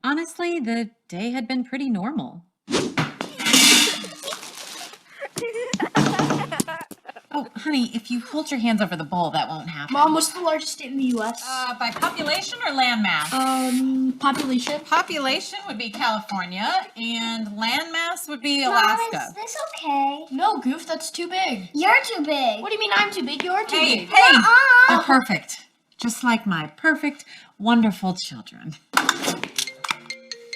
Honestly, the day had been pretty normal. Oh, honey, if you hold your hands over the bowl, that won't happen. Mom, what's the largest state in the U.S.? By population or landmass? Population. Population would be California, and landmass would be Alaska. Mom, is this okay? No, Goof, that's too big. You're too big. What do you mean I'm too big? You're too big. Hey! They're perfect. Just like my perfect, wonderful children.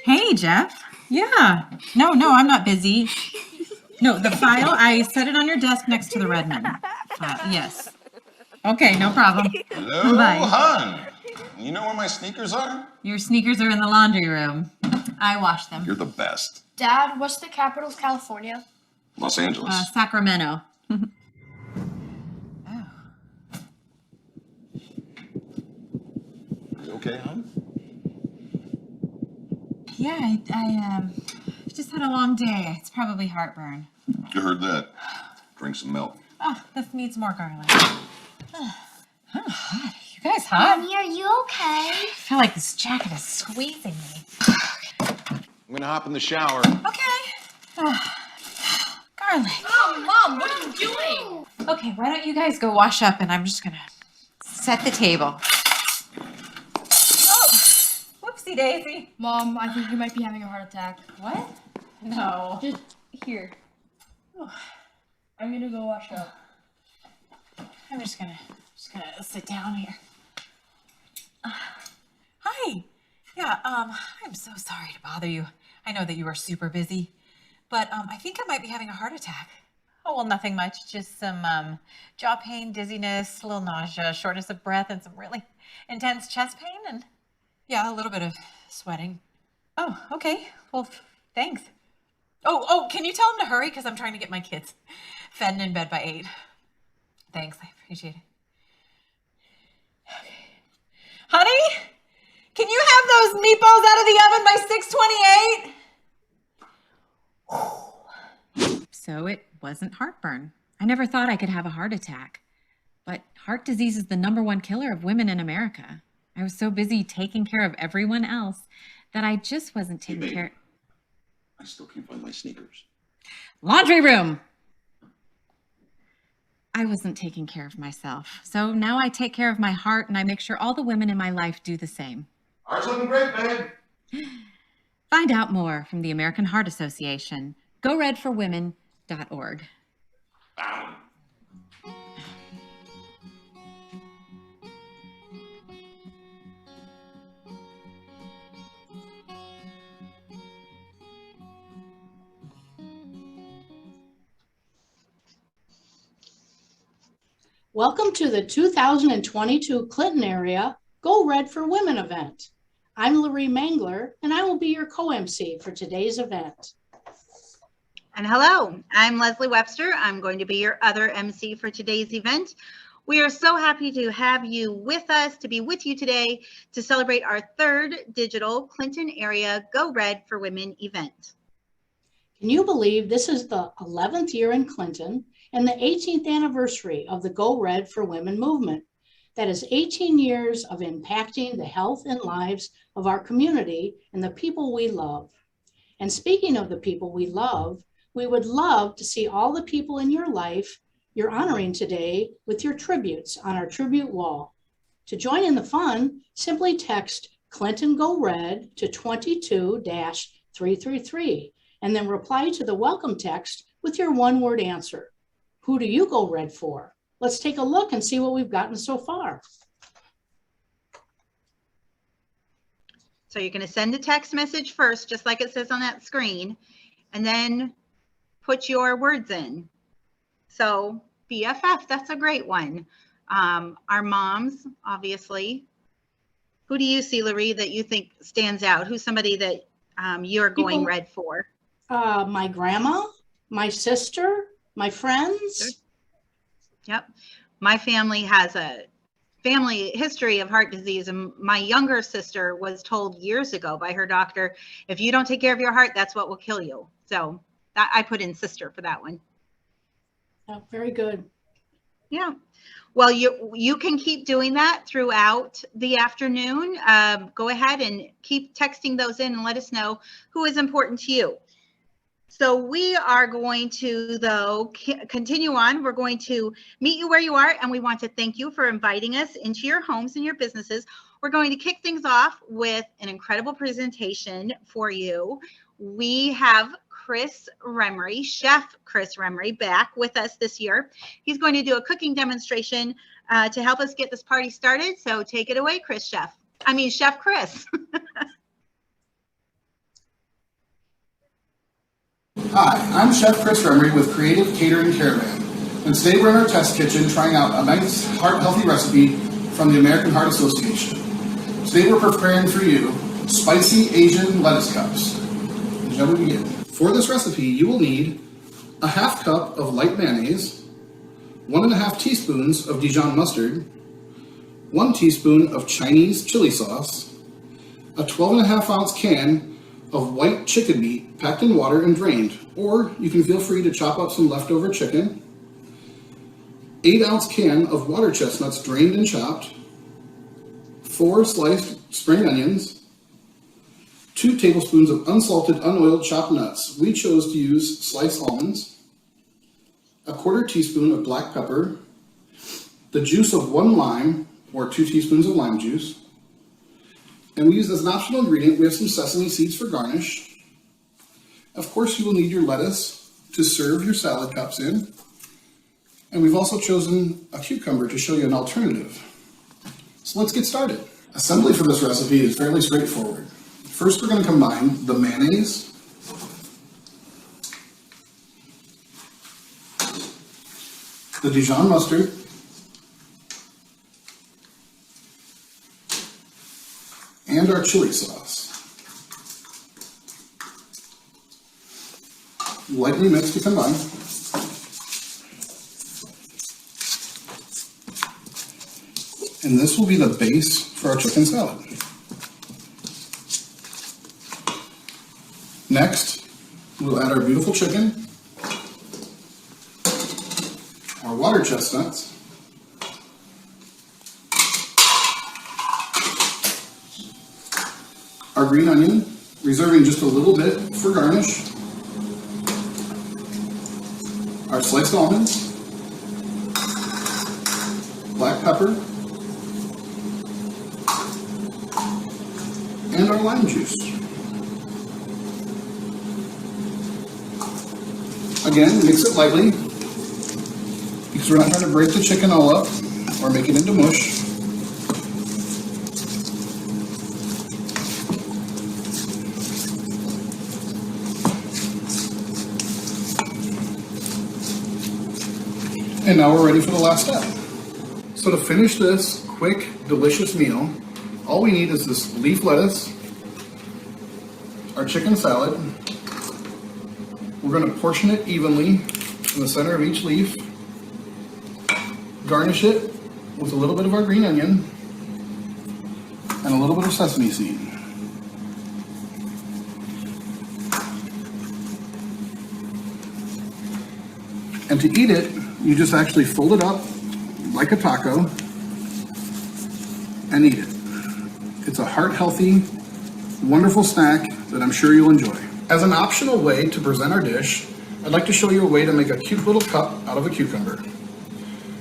Hey, Jeff. Yeah. No, I'm not busy. No, the file, I set it on your desk next to the Redmond. Yes. Okay, no problem. Hello, Bye. hon. You know where my sneakers are? Your sneakers are in the laundry room. I washed them. You're the best. Dad, what's the capital of California? Los Angeles. Sacramento. Oh. You okay, hon? Yeah, I just had a long day. It's probably heartburn. You heard that. Drink some milk. Oh, this needs more garlic. Oh, I'm hot. You guys hot? Mommy, are you okay? I feel like this jacket is squeezing me. I'm gonna hop in the shower. Okay. Garlic. Mom, what are you doing? Okay, why don't you guys go wash up and I'm just gonna set the table. Oh, whoopsie daisy. Mom, I think you might be having a heart attack. What? No. Just here. I'm gonna go wash up. I'm just gonna sit down here. Hi. Yeah, I'm so sorry to bother you. I know that you are super busy, but I think I might be having a heart attack. Oh, well, nothing much. Just some jaw pain, dizziness, a little nausea, shortness of breath, and some really intense chest pain, and yeah, a little bit of sweating. Oh, okay. Well, thanks. Oh, can you tell him to hurry? Because I'm trying to get my kids fed and in bed by 8. Thanks, I appreciate it. Okay. Honey, can you have those meatballs out of the oven by 6:28? So it wasn't heartburn. I never thought I could have a heart attack. But heart disease is the #1 killer of women in America. I was so busy taking care of everyone else that I just wasn't taking care. I still can't find my sneakers. Laundry room! I wasn't taking care of myself. So now I take care of my heart and I make sure all the women in my life do the same. Heart's looking great, babe. Find out more from the American Heart Association. GoRedForWomen.org. Welcome to the 2022 Clinton area Go Red for Women event. I'm Larry Mangler, and I will be your co-MC for today's event. And hello, I'm Leslie Webster. I'm going to be your other MC for today's event. We are so happy to have you with us, to be with you today to celebrate our 3rd digital Clinton area Go Red for Women event. Can you believe this is the 11th year in Clinton and the 18th anniversary of the Go Red for Women movement? That is 18 years of impacting the health and lives of our community and the people we love. And speaking of the people we love, we would love to see all the people in your life you're honoring today with your tributes on our tribute wall. To join in the fun, simply text Clinton Go Red to 22-333 and then reply to the welcome text with your one-word answer. Who do you go red for? Let's take a look and see what we've gotten so far. So you're going to send a text message first, just like it says on that screen, and then put your words in. So BFF, that's a great one. Our moms, obviously. Who do you see, Larry, that you think stands out? Who's somebody that you're going red for? My grandma, my sister, my friends. Yep. My family has a family history of heart disease, and my younger sister was told years ago by her doctor, if you don't take care of your heart, that's what will kill you. So I put in sister for that one. Oh, very good. Yeah. Well, you can keep doing that throughout the afternoon. Go ahead and keep texting those in and let us know who is important to you. So we are going to, though, continue on. We're going to meet you where you are, and we want to thank you for inviting us into your homes and your businesses. We're going to kick things off with an incredible presentation for you. We have Chris Remery, Chef Chris Remery, back with us this year. He's going to do a cooking demonstration to help us get this party started. So take it away, Chef Chris. Hi, I'm Chef Chris Remery with Creative Catering Caravan, and today we're in our test kitchen trying out a nice heart-healthy recipe from the American Heart Association. Today we're preparing for you spicy Asian lettuce cups. Shall we begin? For this recipe, you will need a half cup of light mayonnaise, 1.5 teaspoons of Dijon mustard, 1 teaspoon of Chinese chili sauce, a 12.5 ounce can of white chicken meat packed in water and drained, or you can feel free to chop up some leftover chicken, 8 ounce can of water chestnuts drained and chopped, 4 sliced spring onions, 2 tablespoons of unsalted, unoiled chopped nuts. We chose to use sliced almonds, a 1/4 teaspoon of black pepper, the juice of 1 lime, or 2 teaspoons of lime juice, and we use as an optional ingredient, we have some sesame seeds for garnish. Of course, you will need your lettuce to serve your salad cups in. And we've also chosen a cucumber to show you an alternative. So let's get started. Assembly for this recipe is fairly straightforward. First, we're going to combine the mayonnaise, the Dijon mustard, and our chili sauce. Lightly mix to combine. And this will be the base for our chicken salad. Next, we'll add our beautiful chicken, our water chestnuts, our green onion, reserving just a little bit for garnish, our sliced almonds, black pepper, and our lime juice. Again, mix it lightly because we're not trying to break the chicken all up or make it into mush. And now we're ready for the last step. So to finish this quick, delicious meal, all we need is this leaf lettuce, our chicken salad. We're going to portion it evenly in the center of each leaf, garnish it with a little bit of our green onion and a little bit of sesame seed. And to eat it, you just actually fold it up like a taco and eat it. It's a heart-healthy, wonderful snack that I'm sure you'll enjoy. As an optional way to present our dish, I'd like to show you a way to make a cute little cup out of a cucumber.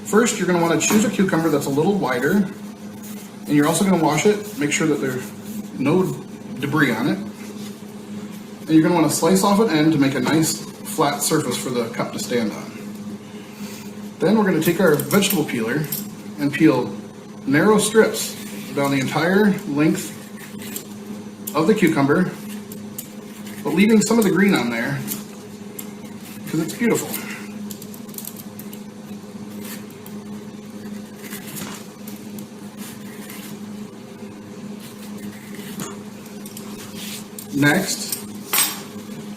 First, you're going to want to choose a cucumber that's a little wider, and you're also going to wash it, make sure that there's no debris on it. And you're going to want to slice off an end to make a nice flat surface for the cup to stand on. Then we're going to take our vegetable peeler and peel narrow strips down the entire length of the cucumber, but leaving some of the green on there because it's beautiful. Next,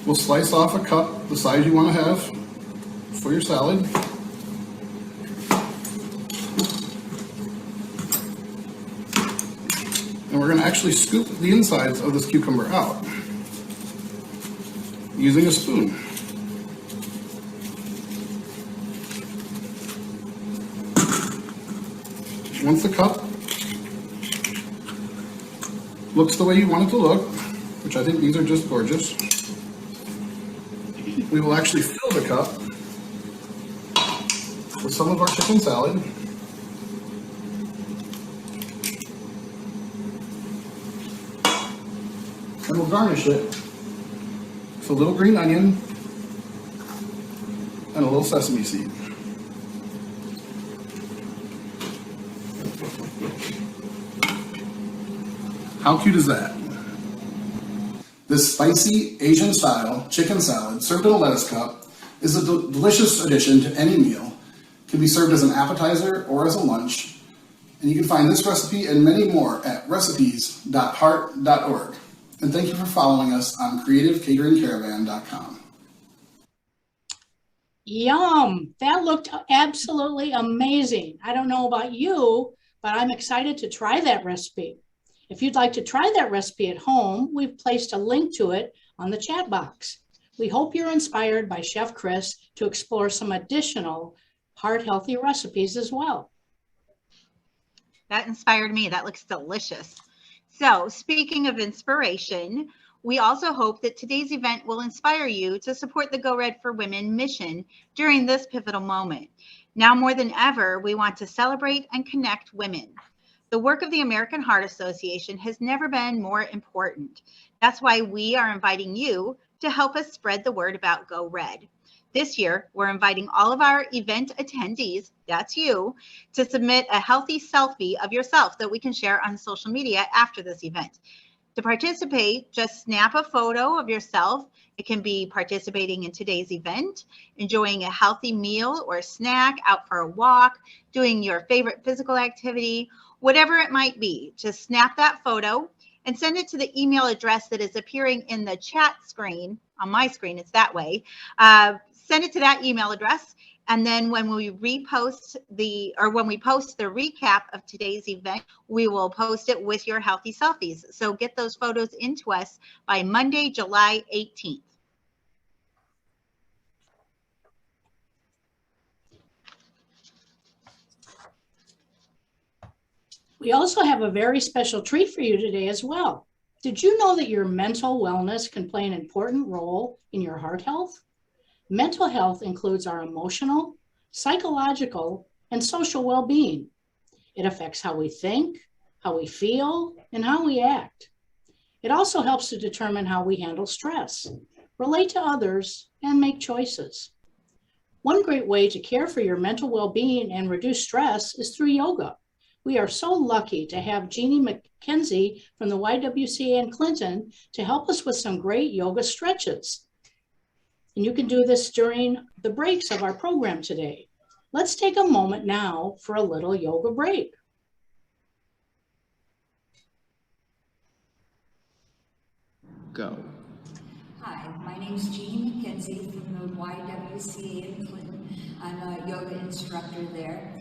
we'll slice off a cup the size you want to have for your salad. And we're going to actually scoop the insides of this cucumber out using a spoon. once the cup looks the way you want it to look, which I think these are just gorgeous, we will actually fill the cup with some of our chicken salad. And we'll garnish it with a little green onion and a little sesame seed. How cute is that? This spicy Asian-style chicken salad served in a lettuce cup is a delicious addition to any meal. It can be served as an appetizer or as a lunch. And you can find this recipe and many more at recipes.heart.org. And thank you for following us on creativecateringcaravan.com. Yum! That looked absolutely amazing. I don't know about you, but I'm excited to try that recipe. If you'd like to try that recipe at home, we've placed a link to it on the chat box. We hope you're inspired by Chef Chris to explore some additional heart-healthy recipes as well. That inspired me. That looks delicious. So speaking of inspiration, we also hope that today's event will inspire you to support the Go Red for Women mission during this pivotal moment. Now more than ever, we want to celebrate and connect women. The work of the American Heart Association has never been more important. That's why we are inviting you to help us spread the word about Go Red. This year, we're inviting all of our event attendees, that's you, to submit a healthy selfie of yourself that we can share on social media after this event. To participate, just snap a photo of yourself. It can be participating in today's event, enjoying a healthy meal or snack, out for a walk, doing your favorite physical activity, whatever it might be. Just snap that photo and send it to the email address that is appearing in the chat screen. On my screen, it's that way. Send it to that email address. And then when we post the recap of today's event, we will post it with your healthy selfies. So get those photos into us by Monday, July 18th. We also have a very special treat for you today as well. Did you know that your mental wellness can play an important role in your heart health? Mental health includes our emotional, psychological, and social well-being. It affects how we think, how we feel, and how we act. It also helps to determine how we handle stress, relate to others, and make choices. One great way to care for your mental well-being and reduce stress is through yoga. We are so lucky to have Jeannie McKenzie from the YWCA in Clinton to help us with some great yoga stretches. And you can do this during the breaks of our program today. Let's take a moment now for a little yoga break. Go. Hi, my name is Jeannie McKenzie from the YWCA in Clinton. I'm a yoga instructor there.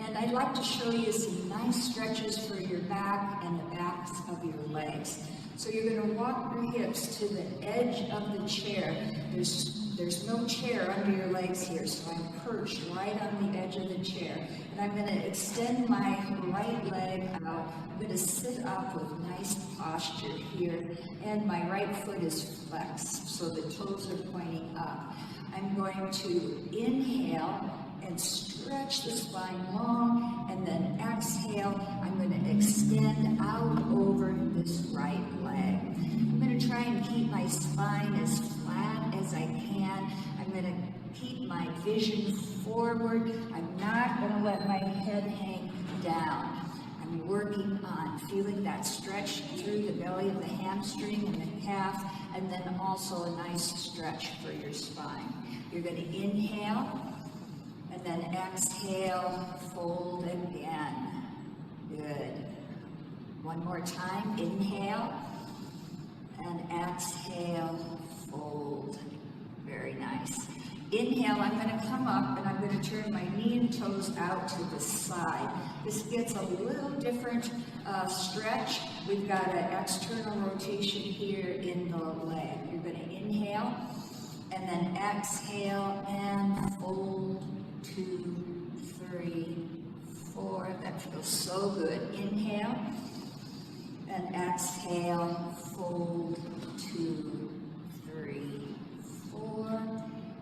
And I'd like to show you some nice stretches for your back and the backs of your legs. So you're going to walk your hips to the edge of the chair. There's no chair under your legs here, so I'm perched right on the edge of the chair. And I'm going to extend my right leg out. I'm going to sit up with nice posture here. And my right foot is flexed, so the toes are pointing up. I'm going to inhale and stretch the spine long, and then exhale. I'm going to extend out over this right leg. I'm going to try and keep my spine as flat as I can. I'm going to keep my vision forward. I'm not going to let my head hang down. I'm working on feeling that stretch through the belly of the hamstring and the calf, and then also a nice stretch for your spine. You're going to inhale, and then exhale, fold again. Good. One more time, inhale, and exhale, fold. Very nice. Inhale, I'm going to come up and I'm going to turn my knee and toes out to the side. This gets a little different stretch. We've got an external rotation here in the leg. You're going to inhale and then exhale and fold, 2, 3, 4. That feels so good. Inhale and exhale. Fold 2, 3, 4.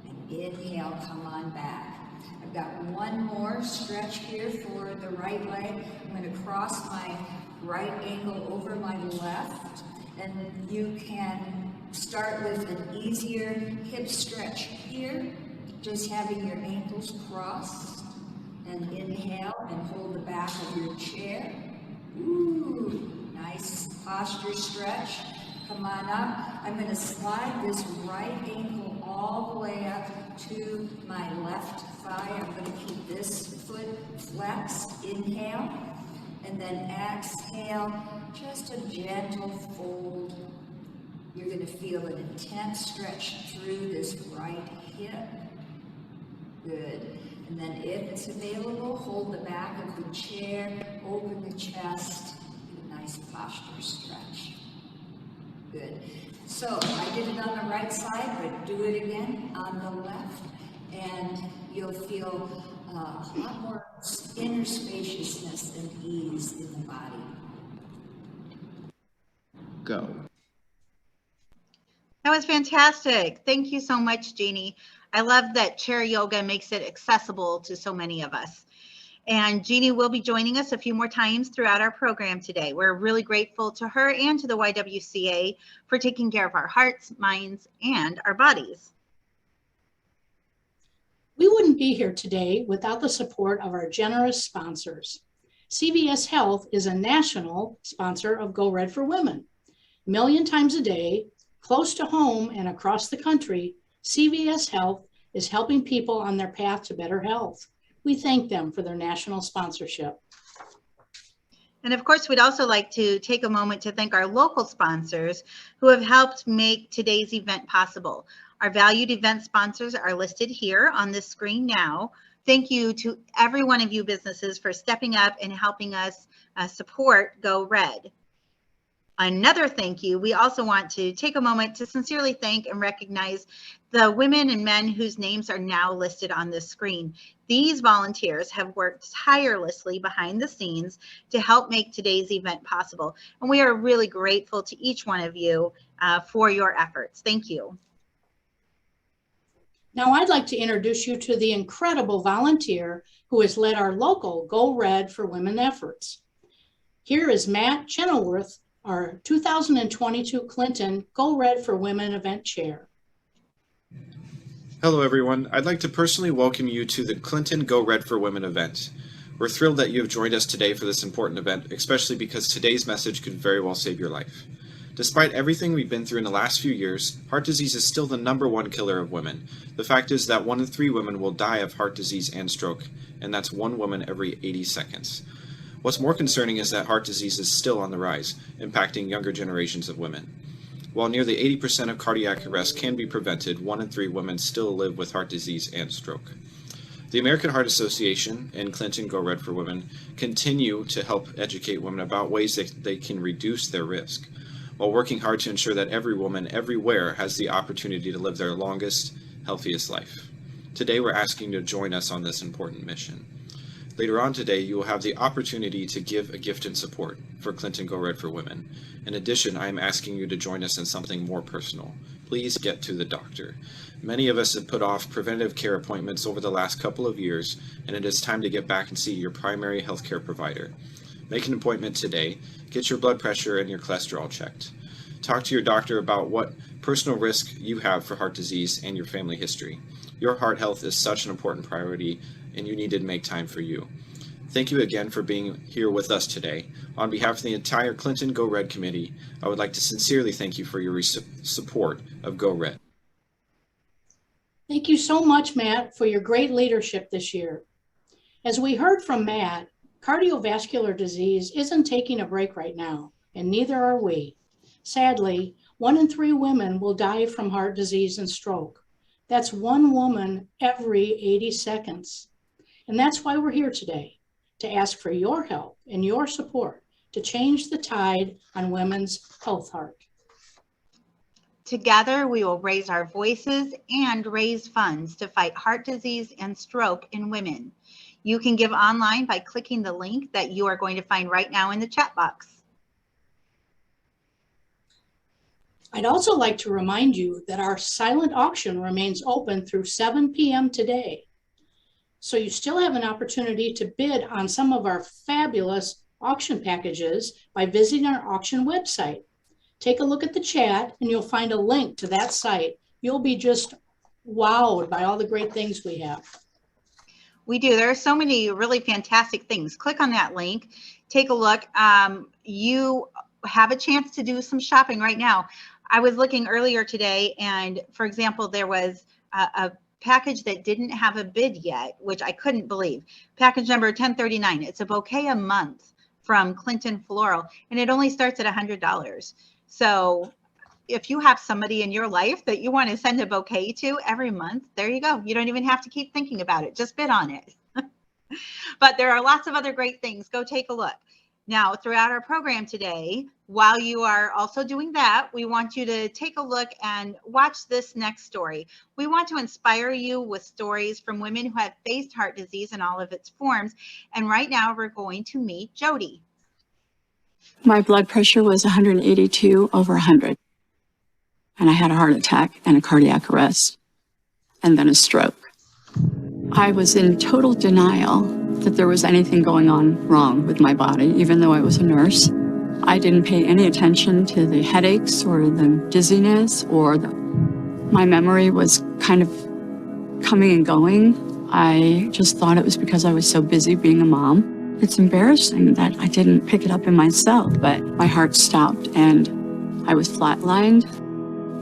And inhale, come on back. I've got one more stretch here for the right leg. I'm going to cross my right ankle over my left, and you can start with an easier hip stretch here, just having your ankles crossed, and inhale and hold the back of your chair. Ooh, nice posture stretch. Come on up. I'm going to slide this right ankle all the way up to my left thigh. I'm going to keep this foot flexed. Inhale, and then exhale, just a gentle fold. You're going to feel an intense stretch through this right hip. Good. And then if it's available, hold the back of the chair over the chest. A nice posture stretch. Good. So I did it on the right side, but do it again on the left, and you'll feel a lot more inner spaciousness and ease in the body. Go. That was fantastic. Thank you so much, Jeannie. I love that chair yoga makes it accessible to so many of us. And Jeannie will be joining us a few more times throughout our program today. We're really grateful to her and to the YWCA for taking care of our hearts, minds, and our bodies. We wouldn't be here today without the support of our generous sponsors. CVS Health is a national sponsor of Go Red for Women. A million times a day, close to home and across the country, CVS Health is helping people on their path to better health. We thank them for their national sponsorship. And of course, we'd also like to take a moment to thank our local sponsors who have helped make today's event possible. Our valued event sponsors are listed here on this screen now. Thank you to every one of you businesses for stepping up and helping us support Go Red. Another thank you, we also want to take a moment to sincerely thank and recognize the women and men whose names are now listed on this screen. These volunteers have worked tirelessly behind the scenes to help make today's event possible. And we are really grateful to each one of you for your efforts. Thank you. Now I'd like to introduce you to the incredible volunteer who has led our local Go Red for Women efforts. Here is Matt Chenoweth, our 2022 Clinton Go Red for Women event chair. Hello everyone, I'd like to personally welcome you to the Clinton Go Red for Women event. We're thrilled that you have joined us today for this important event, especially because today's message could very well save your life. Despite everything we've been through in the last few years, heart disease is still the #1 killer of women. The fact is that 1 in 3 women will die of heart disease and stroke, and that's 1 woman every 80 seconds. What's more concerning is that heart disease is still on the rise, impacting younger generations of women. While nearly 80% of cardiac arrests can be prevented, 1 in 3 women still live with heart disease and stroke. The American Heart Association and Clinton Go Red for Women continue to help educate women about ways that they can reduce their risk, while working hard to ensure that every woman everywhere has the opportunity to live their longest, healthiest life. Today we're asking you to join us on this important mission. Later on today, you will have the opportunity to give a gift in support for Clinton Go Red for Women. In addition, I am asking you to join us in something more personal. Please get to the doctor. Many of us have put off preventive care appointments over the last couple of years, and it is time to get back and see your primary healthcare provider. Make an appointment today. Get your blood pressure and your cholesterol checked. Talk to your doctor about what personal risk you have for heart disease and your family history. Your heart health is such an important priority, and you need to make time for you. Thank you again for being here with us today. On behalf of the entire Clinton Go Red committee, I would like to sincerely thank you for your support of Go Red. Thank you so much, Matt, for your great leadership this year. As we heard from Matt, cardiovascular disease isn't taking a break right now, and neither are we. Sadly, 1 in 3 women will die from heart disease and stroke. That's 1 woman every 80 seconds. And that's why we're here today, to ask for your help and your support to change the tide on women's health heart. Together, we will raise our voices and raise funds to fight heart disease and stroke in women. You can give online by clicking the link that you are going to find right now in the chat box. I'd also like to remind you that our silent auction remains open through 7 p.m. today. So you still have an opportunity to bid on some of our fabulous auction packages by visiting our auction website. Take a look at the chat and you'll find a link to that site. You'll be just wowed by all the great things we have. We do. There are so many really fantastic things. Click on that link. Take a look. You have a chance to do some shopping right now. I was looking earlier today, and for example, there was a package that didn't have a bid yet, which I couldn't believe. Package number 1039. It's a bouquet a month from Clinton Floral, and it only starts at $100. So if you have somebody in your life that you want to send a bouquet to every month, there you go. You don't even have to keep thinking about it. Just bid on it. But there are lots of other great things. Go take a look. Now, throughout our program today, while you are also doing that, we want you to take a look and watch this next story. We want to inspire you with stories from women who have faced heart disease in all of its forms. And right now, we're going to meet Jody. My blood pressure was 182/100. And I had a heart attack and a cardiac arrest, and then a stroke. I was in total denial that there was anything going on wrong with my body, even though I was a nurse. I didn't pay any attention to the headaches or the dizziness or my memory was kind of coming and going. I just thought it was because I was so busy being a mom. It's embarrassing that I didn't pick it up in myself, but my heart stopped and I was flatlined.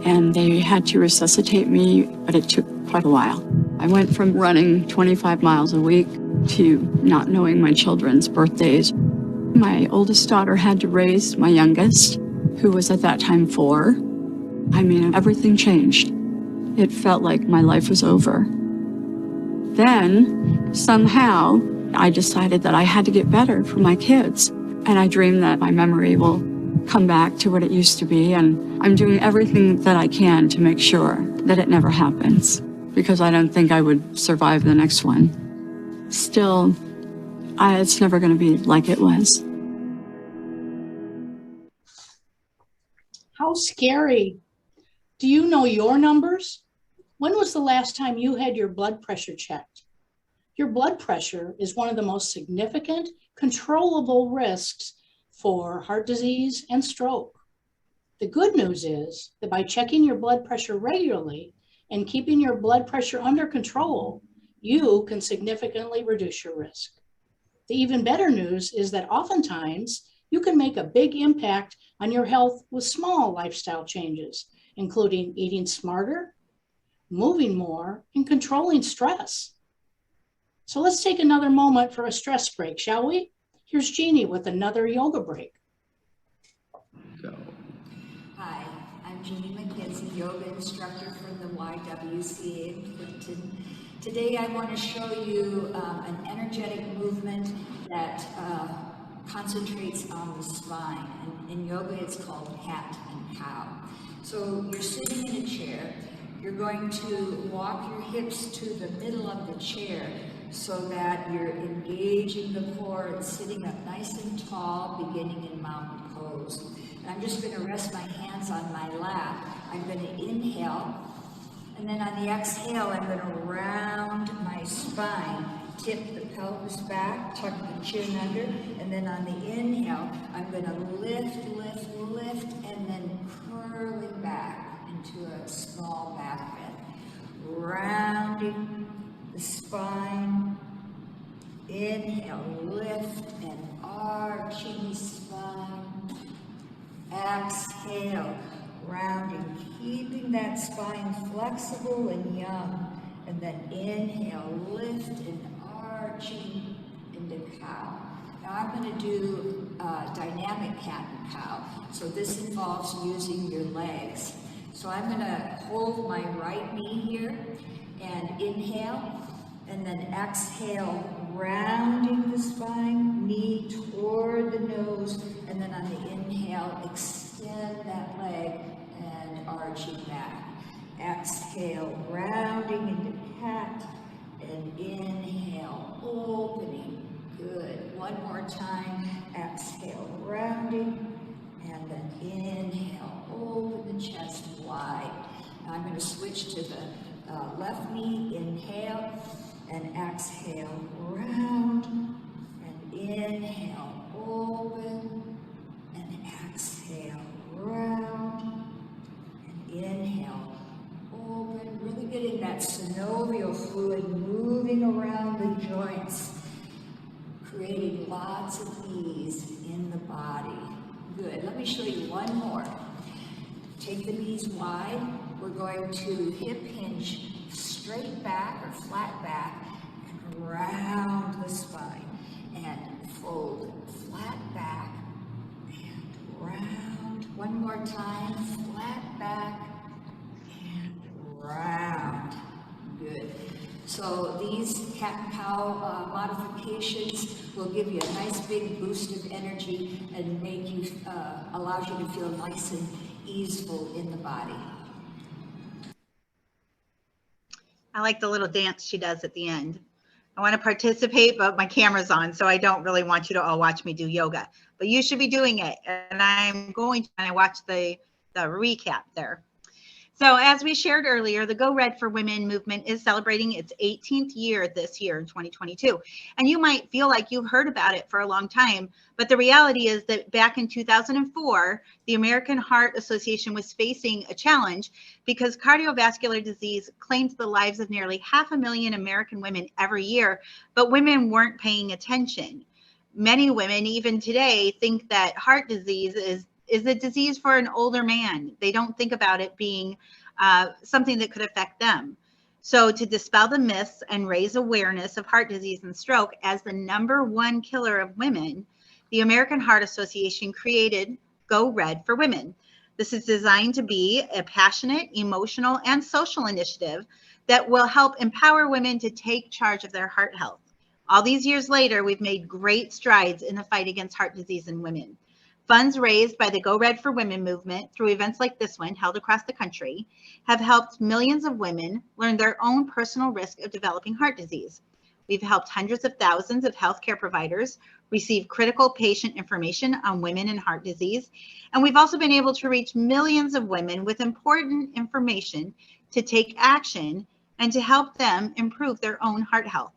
And they had to resuscitate me, but it took quite a while. I went from running 25 miles a week to not knowing my children's birthdays. My oldest daughter had to raise my youngest, who was at that time 4. I mean, everything changed. It felt like my life was over. Then, somehow, I decided that I had to get better for my kids. And I dreamed that my memory will come back to what it used to be, and I'm doing everything that I can to make sure that it never happens, because I don't think I would survive the next one. Still, it's never going to be like it was. How scary. Do you know your numbers? When was the last time you had your blood pressure checked? Your blood pressure is one of the most significant controllable risks for heart disease and stroke. The good news is that by checking your blood pressure regularly and keeping your blood pressure under control, you can significantly reduce your risk. The even better news is that oftentimes you can make a big impact on your health with small lifestyle changes, including eating smarter, moving more, and controlling stress. So let's take another moment for a stress break, shall we? Here's Jeannie with another yoga break. Go. Hi, I'm Jeannie McKenzie, yoga instructor from the YWCA in Clinton. Today I want to show you an energetic movement that concentrates on the spine. In yoga it's called cat and cow. So you're sitting in a chair. You're going to walk your hips to the middle of the chair so that you're engaging the core and sitting up nice and tall, beginning in mountain pose. And I'm just going to rest my hands on my lap. I'm going to inhale, and then on the exhale, I'm going to round my spine, tip the pelvis back, tuck the chin under, and then on the inhale, I'm going to lift, lift, lift, and then curling back into a small back bend. Rounding the spine, inhale, lift and arching the spine, exhale, rounding, keeping that spine flexible and young, and then inhale, lift and arching into cow. Now I'm going to do dynamic cat and cow, so this involves using your legs. So I'm going to hold my right knee here and inhale, and then exhale, rounding the spine, knee toward the nose, and then on the inhale, extend that leg and arching back. Exhale, rounding into cat, and inhale, opening. Good. One more time. Exhale, rounding. And then inhale, open the chest wide. Now I'm going to switch to the left knee. Inhale and exhale, round. And inhale, open. And exhale, round. And inhale, open. Really getting that synovial fluid moving around the joints, creating lots of ease in the body. Good. Let me show you one more. Take the knees wide. We're going to hip hinge straight back or flat back and round the spine and fold flat back and round. One more time, flat back and round. Good. So these cat-cow modifications will give you a nice big boost of energy and make you, allows you to feel nice and easeful in the body. I like the little dance she does at the end. I want to participate, but my camera's on, so I don't really want you to all watch me do yoga. But you should be doing it, and I'm going to. And I watched the recap there. So as we shared earlier, the Go Red for Women movement is celebrating its 18th year this year in 2022. And you might feel like you've heard about it for a long time, but the reality is that back in 2004, the American Heart Association was facing a challenge because cardiovascular disease claims the lives of nearly 500,000 American women every year, but women weren't paying attention. Many women, even today, think that heart disease is a disease for an older man. They don't think about it being something that could affect them. So to dispel the myths and raise awareness of heart disease and stroke as the #1 killer of women, the American Heart Association created Go Red for Women. This is designed to be a passionate, emotional, and social initiative that will help empower women to take charge of their heart health. All these years later, we've made great strides in the fight against heart disease in women. Funds raised by the Go Red for Women movement through events like this one held across the country have helped millions of women learn their own personal risk of developing heart disease. We've helped hundreds of thousands of healthcare providers receive critical patient information on women and heart disease. And we've also been able to reach millions of women with important information to take action and to help them improve their own heart health.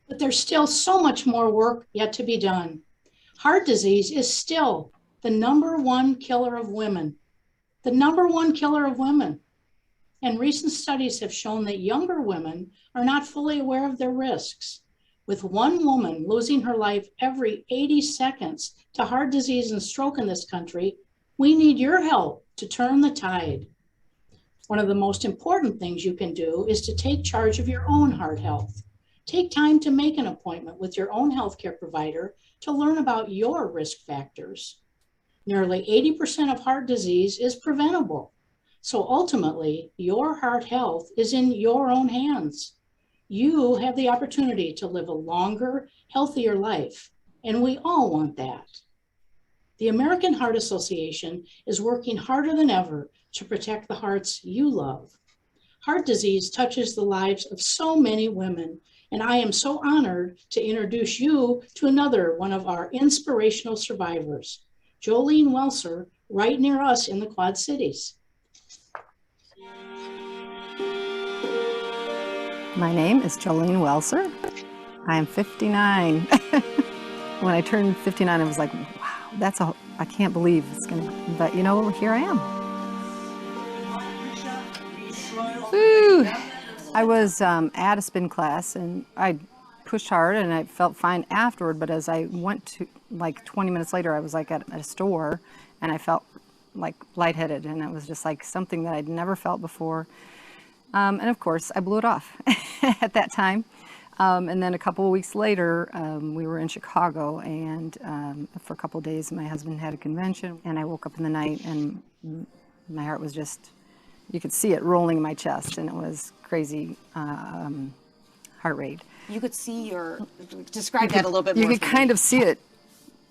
But there's still so much more work yet to be done. Heart disease is still the #1 killer of women, the #1 killer of women. And recent studies have shown that younger women are not fully aware of their risks. With one woman losing her life every 80 seconds to heart disease and stroke in this country, we need your help to turn the tide. One of the most important things you can do is to take charge of your own heart health. Take time to make an appointment with your own healthcare provider to learn about your risk factors. Nearly 80% of heart disease is preventable. So ultimately, your heart health is in your own hands. You have the opportunity to live a longer, healthier life, and we all want that. The American Heart Association is working harder than ever to protect the hearts you love. Heart disease touches the lives of so many women, and I am so honored to introduce you to another one of our inspirational survivors, Jolene Welser, right near us in the Quad Cities. My name is Jolene Welser. I am 59. When I turned 59, I was like, wow, I can't believe it's gonna, but you know, here I am. Woo! I was at a spin class and I pushed hard and I felt fine afterward, but as I went to, like 20 minutes later, I was like at a store and I felt like lightheaded, and it was just like something that I'd never felt before. And of course, I blew it off at that time. And then a couple of weeks later, we were in Chicago, and for a couple of days, my husband had a convention, and I woke up in the night and my heart was just, you could see it rolling in my chest, and it was crazy heart rate. You could see describe that a little bit more. You could kind of see it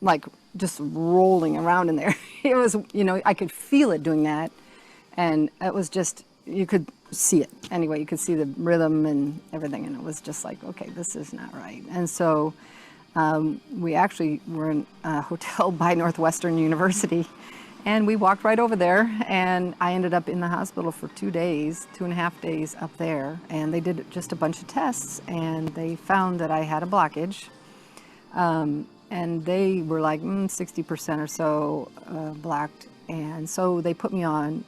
like just rolling around in there. It was, you know, I could feel it doing that. And it was just, you could see it. Anyway, you could see the rhythm and everything, and it was just like, okay, this is not right. And so we actually were in a hotel by Northwestern University, and we walked right over there, and I ended up in the hospital for 2 days, 2.5 days up there, and they did just a bunch of tests, and they found that I had a blockage. And they were like 60% or so blocked. And so they put me on,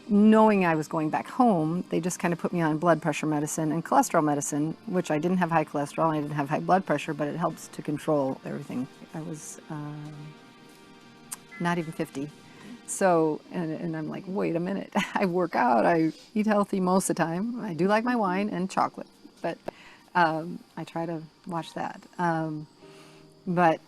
knowing I was going back home, they just kind of put me on blood pressure medicine and cholesterol medicine, which I didn't have high cholesterol, I didn't have high blood pressure, but it helps to control everything. I was not even 50. So, and I'm like, wait a minute, I work out, I eat healthy most of the time. I do like my wine and chocolate, but I try to watch that. But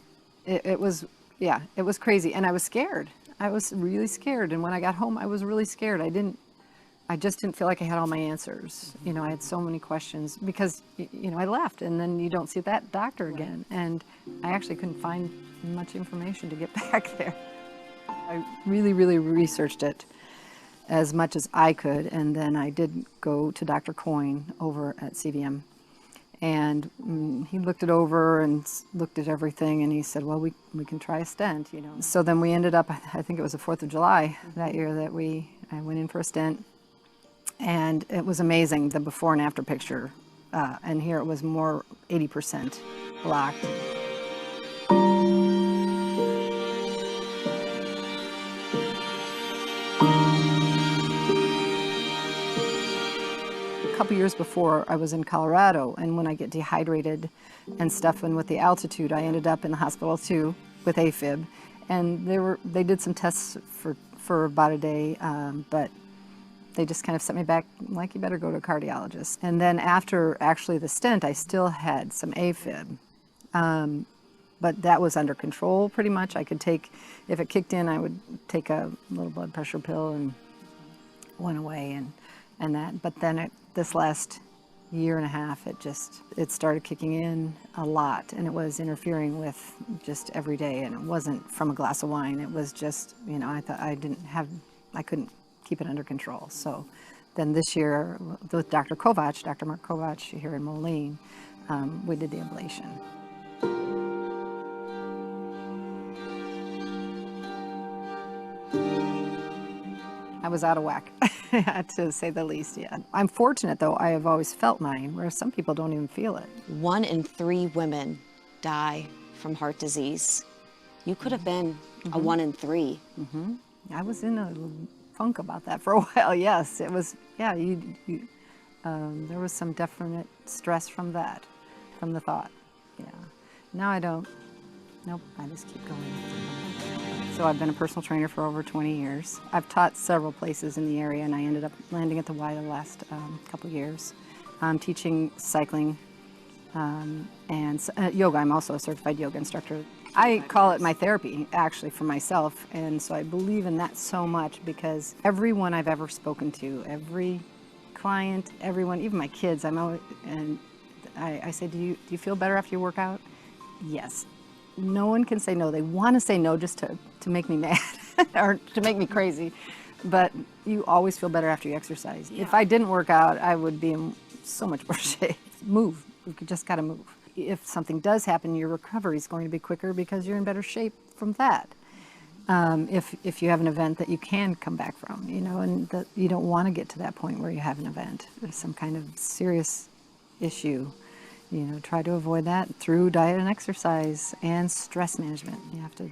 it was, yeah, it was crazy. And I was scared. I was really scared. And when I got home, I was really scared. I just didn't feel like I had all my answers. You know, I had so many questions because, you know, I left and then you don't see that doctor again. And I actually couldn't find much information to get back there. I really, really researched it as much as I could. And then I did go to Dr. Coyne over at CVM. And he looked it over and looked at everything, and he said, well, we can try a stent, you know. So then we ended up, I think it was the 4th of July that year that I went in for a stent. And it was amazing, the before and after picture. And here it was more 80% blocked. A couple years before, I was in Colorado, and when I get dehydrated and stuff, and with the altitude, I ended up in the hospital too with AFib. And they did some tests for about a day, but they just kind of sent me back, like, you better go to a cardiologist. And then after actually the stent, I still had some AFib, but that was under control pretty much. I could take, if it kicked in, I would take a little blood pressure pill and went away and that. But then this last year and a half, it started kicking in a lot, and it was interfering with just every day. And it wasn't from a glass of wine. It was just, you know, I thought I couldn't keep it under control. So then this year with Dr. Mark Kovac here in Moline, we did the ablation. I was out of whack, to say the least, yeah. I'm fortunate, though, I have always felt mine, whereas some people don't even feel it. 1 in 3 women die from heart disease. You could have been a 1 in 3. Mm-hmm. I was in a funk about that for a while, yes. It was, yeah, there was some definite stress from that, from the thought, yeah. Now I don't, nope, I just keep going. So I've been a personal trainer for over 20 years. I've taught several places in the area, and I ended up landing at the Y the last couple years. I'm teaching cycling and yoga. I'm also a certified yoga instructor. I call it my therapy, actually, for myself, and so I believe in that so much because everyone I've ever spoken to, every client, everyone, even my kids, I say, do you feel better after you work out? Yes. No one can say no. They want to say no just to make me mad or to make me crazy. But you always feel better after you exercise. Yeah. If I didn't work out, I would be in so much worse shape. Move. You just got to move. If something does happen, your recovery is going to be quicker because you're in better shape from that. If you have an event that you can come back from, you know, and that you don't want to get to that point where you have an event, some kind of serious issue. You know, try to avoid that through diet and exercise and stress management. You have to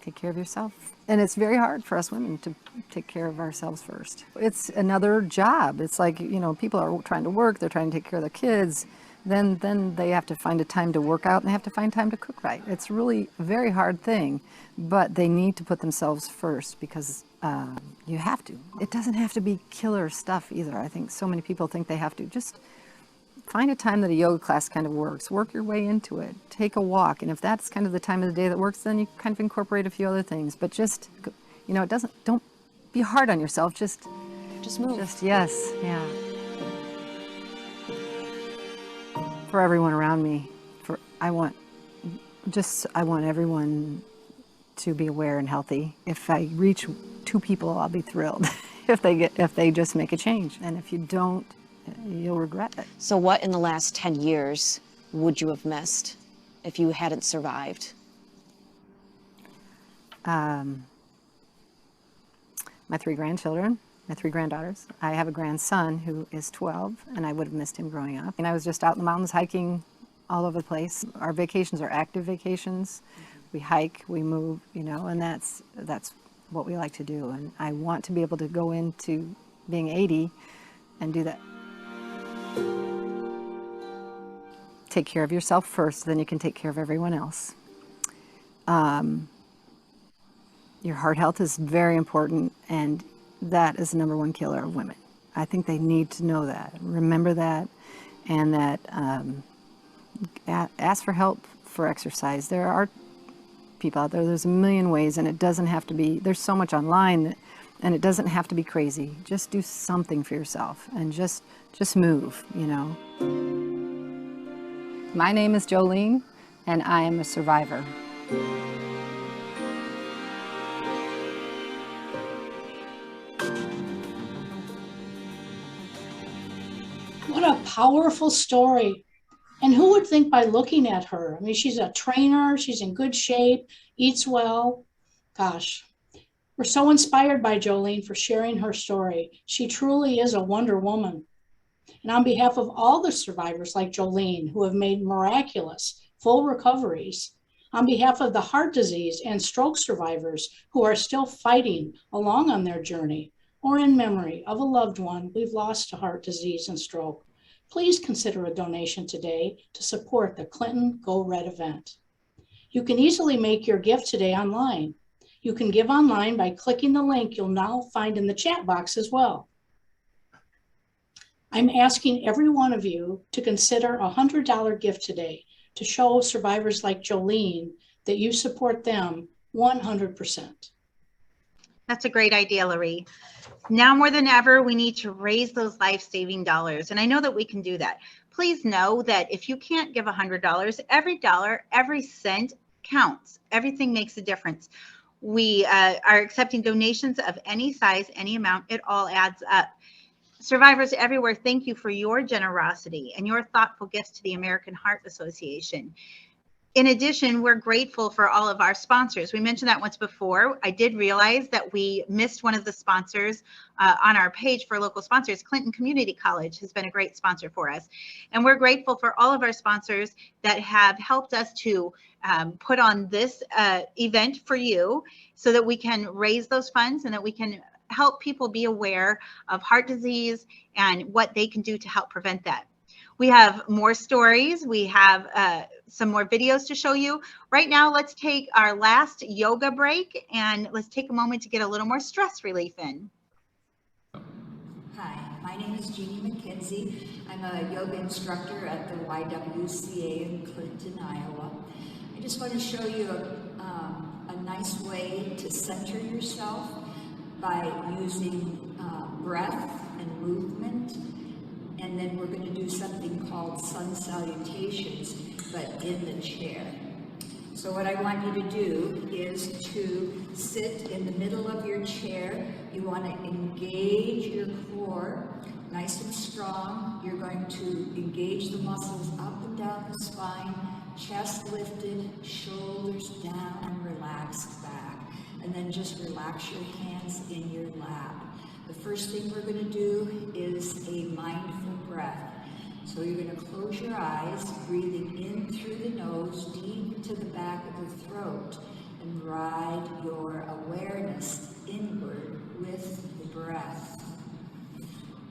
take care of yourself. And it's very hard for us women to take care of ourselves first. It's another job. It's like, you know, people are trying to work, they're trying to take care of their kids. Then they have to find a time to work out and they have to find time to cook right. It's really a very hard thing, but they need to put themselves first because you have to. It doesn't have to be killer stuff either. I think so many people think they have to. Just find a time that a yoga class kind of works. Work your way into it. Take a walk. And if that's kind of the time of the day that works, then you kind of incorporate a few other things. But just, you know, don't be hard on yourself. Just move. Yes, yeah. For everyone around me, I want everyone to be aware and healthy. If I reach 2 people, I'll be thrilled. if they just make a change. And if you don't, you'll regret it. So what in the last 10 years would you have missed if you hadn't survived? My 3 grandchildren, my 3 granddaughters. I have a grandson who is 12, and I would have missed him growing up. And I was just out in the mountains hiking all over the place. Our vacations are active vacations. We hike, we move, you know, and that's what we like to do. And I want to be able to go into being 80 and do that. Take care of yourself first, then you can take care of everyone else. Your heart health is very important, and that is the #1 killer of women. I think they need to know that, remember that, and that ask for help for exercise. There are people out there, there's a million ways, and it doesn't have to be, there's so much online, and it doesn't have to be crazy. Just do something for yourself, and just move, you know. My name is Jolene, and I am a survivor. What a powerful story. And who would think by looking at her? I mean, she's a trainer, she's in good shape, eats well. Gosh, we're so inspired by Jolene for sharing her story. She truly is a Wonder Woman. And on behalf of all the survivors like Jolene who have made miraculous full recoveries, on behalf of the heart disease and stroke survivors who are still fighting along on their journey, or in memory of a loved one we've lost to heart disease and stroke, please consider a donation today to support the Clinton Go Red event. You can easily make your gift today online. You can give online by clicking the link you'll now find in the chat box as well. I'm asking every one of you to consider a $100 gift today to show survivors like Jolene that you support them 100%. That's a great idea, Loree. Now more than ever, we need to raise those life-saving dollars. And I know that we can do that. Please know that if you can't give $100, every dollar, every cent counts. Everything makes a difference. We are accepting donations of any size, any amount. It all adds up. Survivors everywhere, thank you for your generosity and your thoughtful gifts to the American Heart Association. In addition, we're grateful for all of our sponsors. We mentioned that once before. I did realize that we missed one of the sponsors on our page for local sponsors. Clinton Community College has been a great sponsor for us. And we're grateful for all of our sponsors that have helped us to put on this event for you so that we can raise those funds and that we can help people be aware of heart disease and what they can do to help prevent that. We have more stories. We have some more videos to show you. Right now, let's take our last yoga break and let's take a moment to get a little more stress relief in. Hi, my name is Jeannie McKenzie. I'm a yoga instructor at the YWCA in Clinton, Iowa. I just want to show you a nice way to center yourself by using breath and movement. And then we're going to do something called sun salutations, but in the chair. So what I want you to do is to sit in the middle of your chair. You want to engage your core nice and strong. You're going to engage the muscles up and down the spine, chest lifted, shoulders down, and relaxed back. And then just relax your hands in your lap. The first thing we're going to do is a mindful breath. So you're going to close your eyes, breathing in through the nose, deep into the back of the throat, and ride your awareness inward with the breath.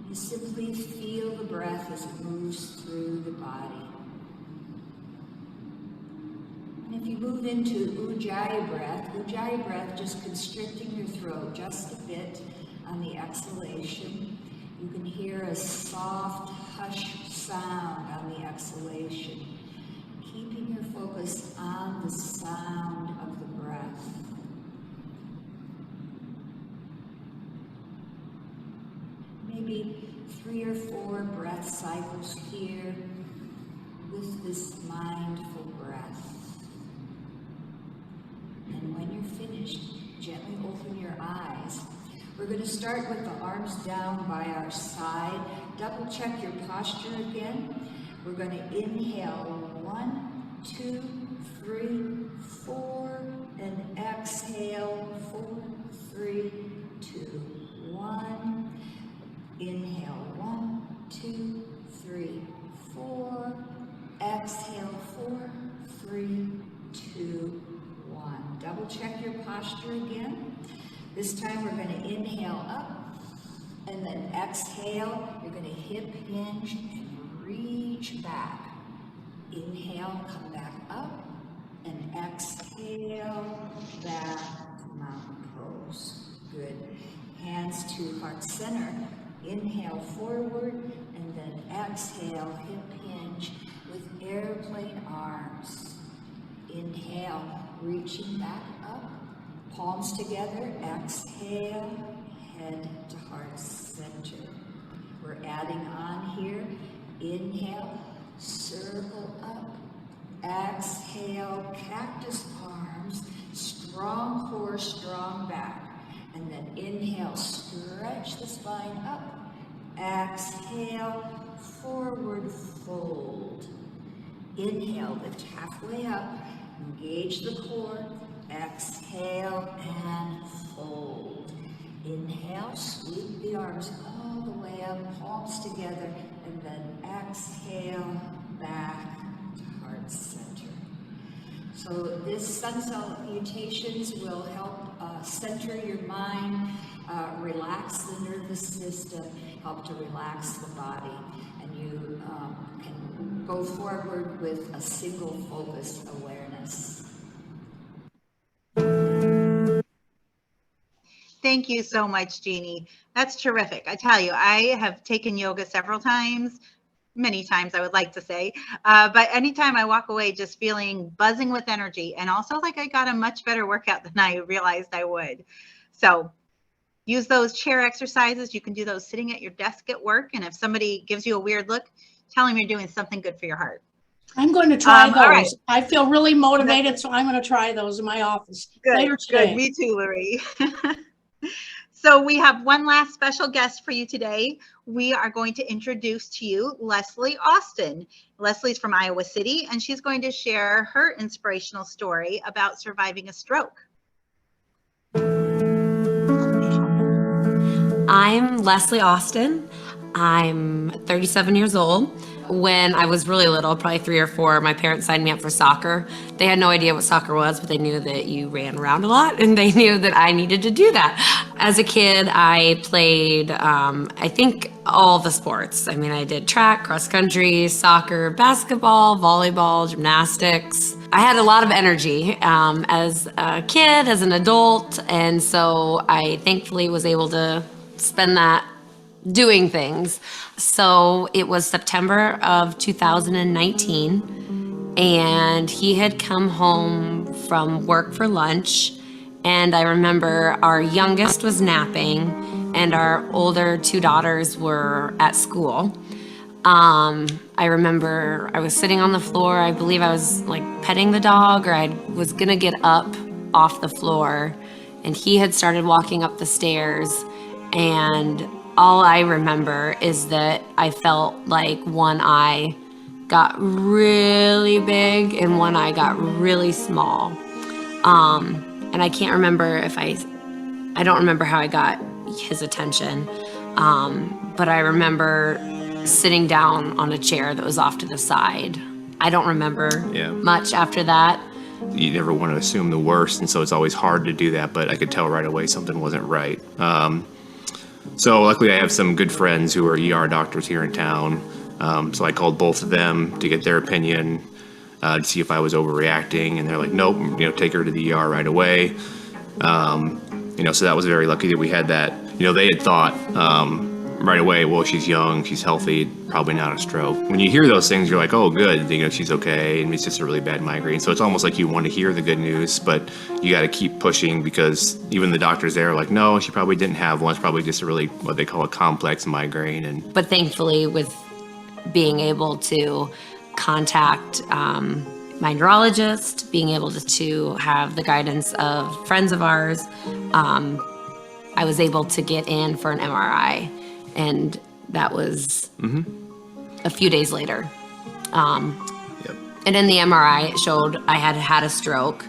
You simply feel the breath as it moves through the body. And if you move into Ujjayi breath, just constricting your throat just a bit on the exhalation. You can hear a soft hush sound on the exhalation, keeping your focus on the sound of the breath. Maybe 3 or 4 breath cycles here with this mindful breath. And when you're finished, gently open your eyes. We're going to start with the arms down by our side. Double check your posture again. We're going to inhale 1, 2, 3, 4, and exhale 4, 3, 2, 1. Inhale 1, 2, 3, 4. Exhale 4, 3, 2, 1. Double check your posture again. This time we're going to inhale up and then exhale. You're going to hip hinge and reach back. Inhale, come back up, and exhale, back, mountain pose. Good. Hands to heart center. Inhale forward, and then exhale, hip hinge with airplane arms. Inhale, reaching back up, palms together, exhale, head to heart center. We're adding on here. Inhale, circle up, exhale, cactus arms, strong core, strong back. And then inhale, stretch the spine up. Exhale, forward fold. Inhale, lift halfway up, engage the core. Exhale and fold. Inhale, sweep the arms all the way up, palms together, and then exhale, back to heart center. So this sun salutations will help center your mind, relax the nervous system, help to relax the body, and you can go forward with a single focused awareness. Thank you so much, Jeannie. That's terrific. I tell you, I have taken yoga several times, many times I would like to say, but anytime I walk away just feeling buzzing with energy, and also like I got a much better workout than I realized I would. So use those chair exercises. You can do those sitting at your desk at work. And if somebody gives you a weird look, tell them you're doing something good for your heart. I'm going to try those. All right. I feel really motivated, so I'm going to try those in my office later today. Good. Me too, Lori. So we have one last special guest for you today. We are going to introduce to you Leslie Austin. Leslie's from Iowa City, and she's going to share her inspirational story about surviving a stroke. I'm Leslie Austin. I'm 37 years old. When I was really little, probably 3 or 4, my parents signed me up for soccer. They had no idea what soccer was, but they knew that you ran around a lot, and they knew that I needed to do that. As a kid, I played, I think, all the sports. I mean, I did track, cross country, soccer, basketball, volleyball, gymnastics. I had a lot of energy as a kid, as an adult, and so I thankfully was able to spend that doing things. So it was September of 2019, and he had come home from work for lunch, and I remember our youngest was napping and our older 2 daughters were at school. I remember I was sitting on the floor. I believe I was like petting the dog, or I was gonna get up off the floor, and he had started walking up the stairs, and all I remember is that I felt like one eye got really big and one eye got really small. And I can't remember if I don't remember how I got his attention. But I remember sitting down on a chair that was off to the side. I don't remember much after that. You never want to assume the worst, and so it's always hard to do that, but I could tell right away something wasn't right. So luckily I have some good friends who are ER doctors here in town. So I called both of them to get their opinion, to see if I was overreacting, and they're like, nope, take her to the ER right away. So that was very lucky that we had that. They had thought right away, well, she's young, she's healthy, probably not a stroke. When you hear those things, you're like, oh, good, she's okay, and it's just a really bad migraine. So it's almost like you want to hear the good news, but you got to keep pushing, because even the doctors there are like, no, she probably didn't have one. It's probably just a really, what they call a complex migraine. But thankfully, with being able to contact my neurologist, being able to have the guidance of friends of ours, I was able to get in for an MRI, and that was a few days later. And in the MRI, it showed I had had a stroke.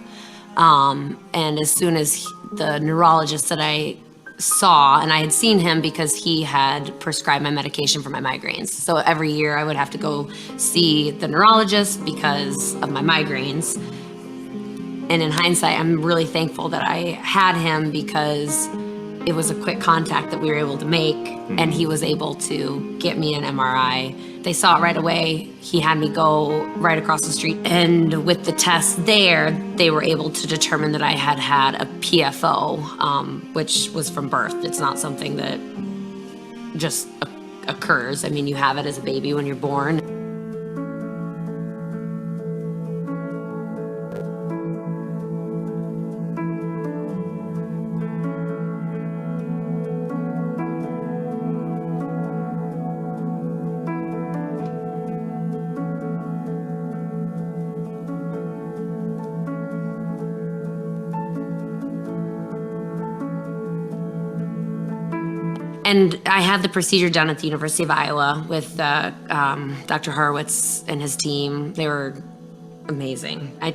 And as soon as the neurologist that I saw, and I had seen him because he had prescribed my medication for my migraines. So every year I would have to go see the neurologist because of my migraines. And in hindsight, I'm really thankful that I had him because it was a quick contact that we were able to make, and he was able to get me an MRI. They saw it right away. He had me go right across the street. And with the test there, they were able to determine that I had had a PFO, which was from birth. It's not something that just occurs. I mean, you have it as a baby when you're born. And I had the procedure done at the University of Iowa with Dr. Horowitz and his team. They were amazing. I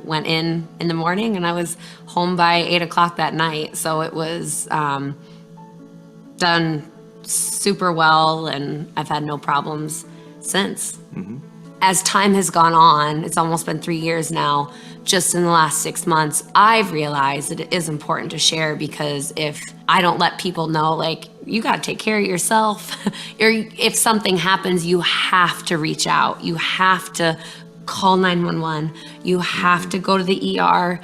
went in the morning and I was home by 8 o'clock that night. So it was done super well, and I've had no problems since. As time has gone on, it's almost been 3 years now, just in the last 6 months, I've realized that it is important to share, because if I don't let people know, like, you got to take care of yourself, or if something happens, you have to reach out. You have to call 911. You have to go to the ER.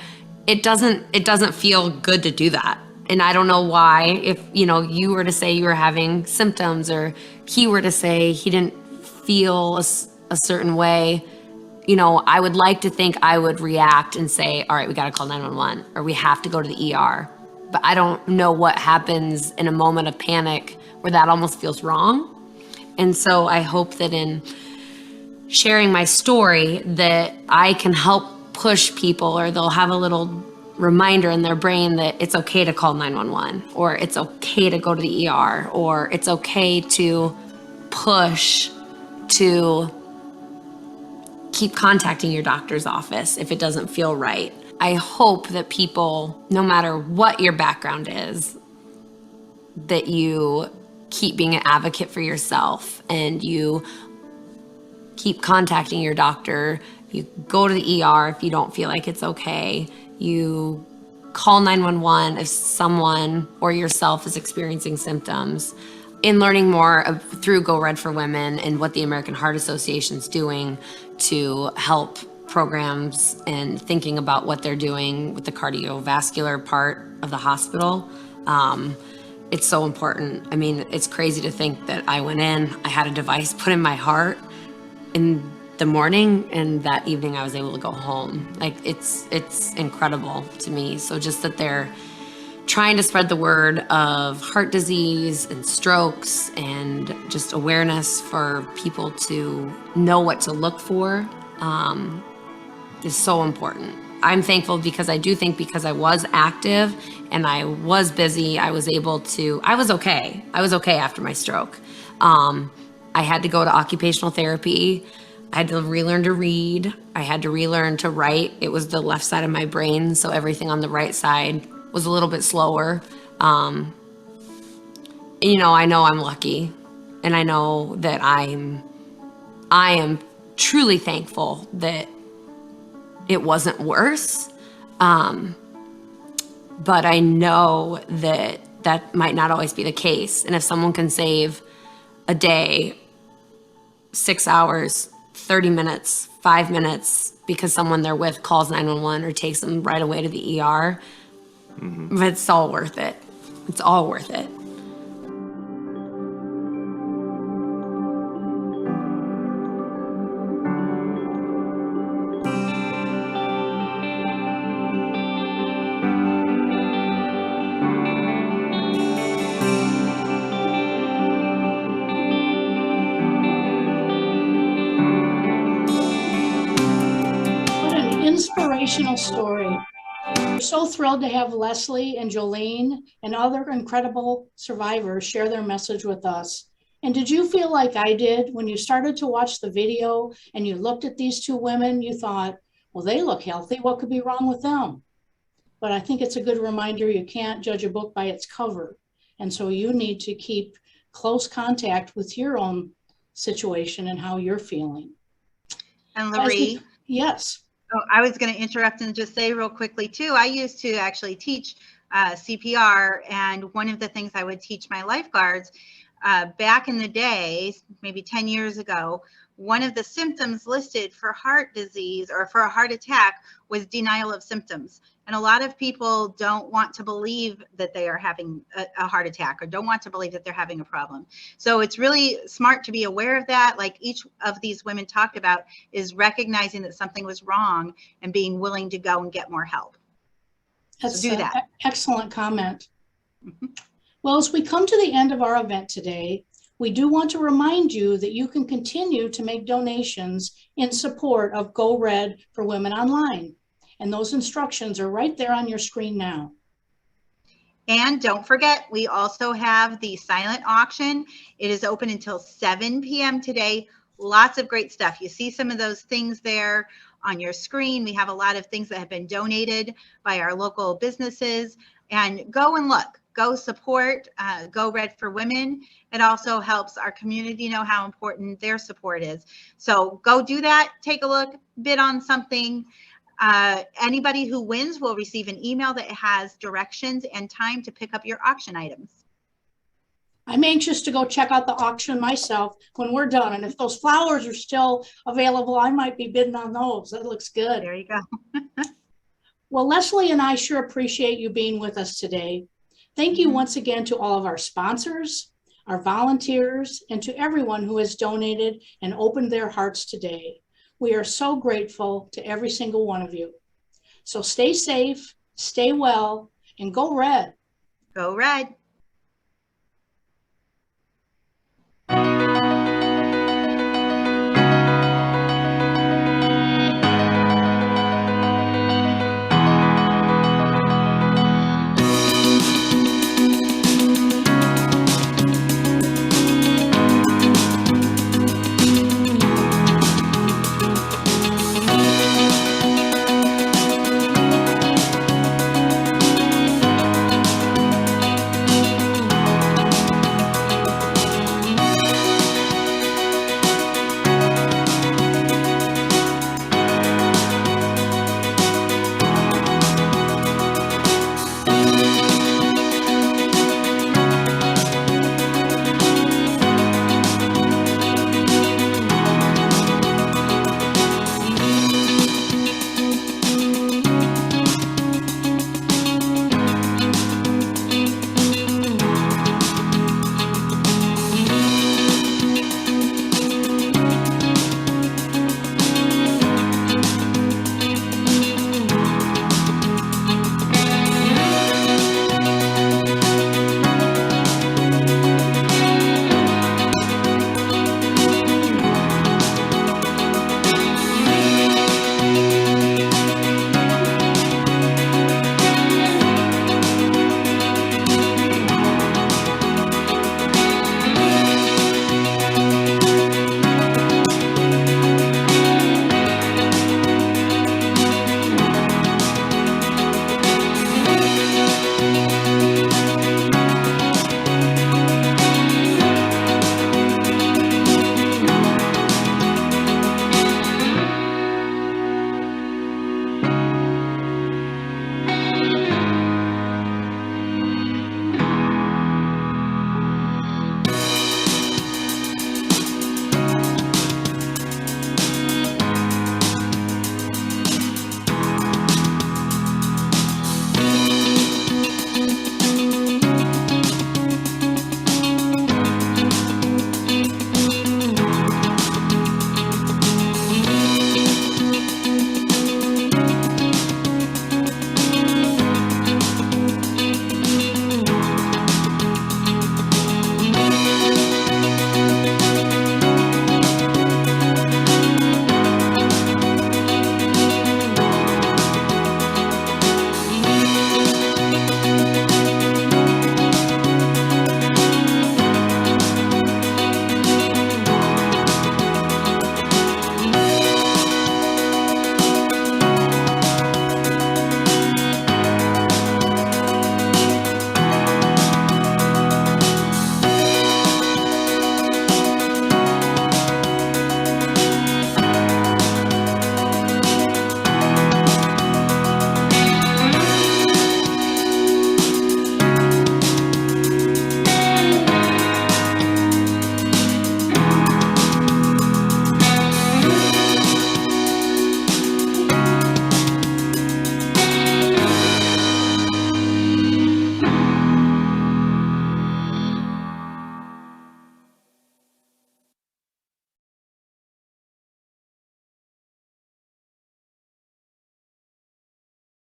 It doesn't feel good to do that. And I don't know why, if, you were to say you were having symptoms, or he were to say he didn't feel a certain way, I would like to think I would react and say, all right, we got to call 911, or we have to go to the ER. But I don't know what happens in a moment of panic where that almost feels wrong. And so I hope that in sharing my story that I can help push people, or they'll have a little reminder in their brain that it's okay to call 911, or it's okay to go to the ER, or it's okay to push to keep contacting your doctor's office if it doesn't feel right. I hope that people, no matter what your background is, that you keep being an advocate for yourself, and you keep contacting your doctor. You go to the ER if you don't feel like it's okay. You call 911 if someone or yourself is experiencing symptoms. In learning more through Go Red for Women and what the American Heart Association is doing to help programs, and thinking about what they're doing with the cardiovascular part of the hospital, it's so important. I mean, it's crazy to think that I went in, I had a device put in my heart in the morning, and that evening I was able to go home. Like, it's incredible to me. So just that they're trying to spread the word of heart disease and strokes, and just awareness for people to know what to look for, is so important. I'm thankful because I do think because I was active and I was busy, I was okay. I was okay after my stroke. I had to go to occupational therapy. I had to relearn to read. I had to relearn to write. It was the left side of my brain, so everything on the right side was a little bit slower. I know I'm lucky, and I know that I am truly thankful that it wasn't worse. But I know that might not always be the case. And if someone can save a day, 6 hours, 30 minutes, 5 minutes, because someone they're with calls 911 or takes them right away to the ER, it's all worth it. It's all worth it. What an inspirational story. We're so thrilled to have Leslie and Jolene and other incredible survivors share their message with us. And did you feel like I did when you started to watch the video and you looked at these two women, you thought, well, they look healthy. What could be wrong with them? But I think it's a good reminder you can't judge a book by its cover. And so you need to keep close contact with your own situation and how you're feeling. And Loree, yes. Oh, I was going to interrupt and just say real quickly too, I used to actually teach CPR, and one of the things I would teach my lifeguards back in the day, maybe 10 years ago, one of the symptoms listed for heart disease or for a heart attack was denial of symptoms. And a lot of people don't want to believe that they are having a heart attack or don't want to believe that they're having a problem. So it's really smart to be aware of that. Like each of these women talked about is recognizing that something was wrong and being willing to go and get more help. That's so do that. Excellent comment. Well, as we come to the end of our event today, we do want to remind you that you can continue to make donations in support of Go Red for Women Online. And those instructions are right there on your screen now. And don't forget, we also have the silent auction. It is open until 7 p.m. today. Lots of great stuff. You see some of those things there on your screen. We have a lot of things that have been donated by our local businesses. And go and look. Go support Go Red for Women. It also helps our community know how important their support is. So go do that. Take a look. Bid on something. Anybody who wins will receive an email that has directions and time to pick up your auction items. I'm anxious to go check out the auction myself when we're done. And if those flowers are still available, I might be bidding on those. That looks good. There you go. Well, Leslie and I sure appreciate you being with us today. Thank you once again to all of our sponsors, our volunteers, and to everyone who has donated and opened their hearts today. We are so grateful to every single one of you. So stay safe, stay well, and go Red. Go Red.